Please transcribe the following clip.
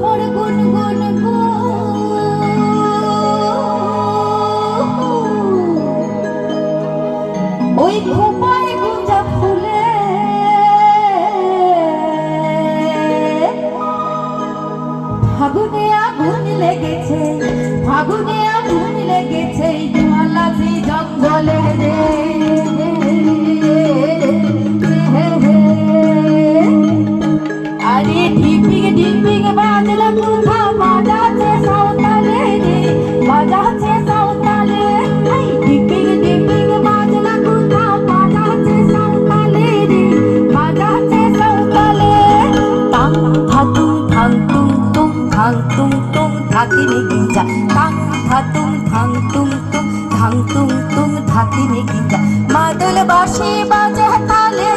মোর গুনগুন গো ওই খোপায় গুঞ্জা ফুলে ফাগুনে আগুন লেগেছে, ফাগুনে আগুন লেগেছে জলাশি জঙ্গলে রে। আরে ঢিপিং ঢিপিং বাজল কোথা বাজাচ্ছে সাঁওতালে রে, বাজাচ্ছে সাঁওতালে। ঢিপিং ঢিপিং বাজল কোথা বাজাচ্ছে সাঁওতালে রে, বাজাচ্ছে সাঁওতালে। টাং ধাতুং ধাং তুং তুং ধাং তুং তুং ধাকিনি গিঞ্জা, টাং ধাতুং ধাং তুং তুং ধাং তুং তুং ধাকিনি গিঞ্জা। মাদল বাঁশি বাজে তালে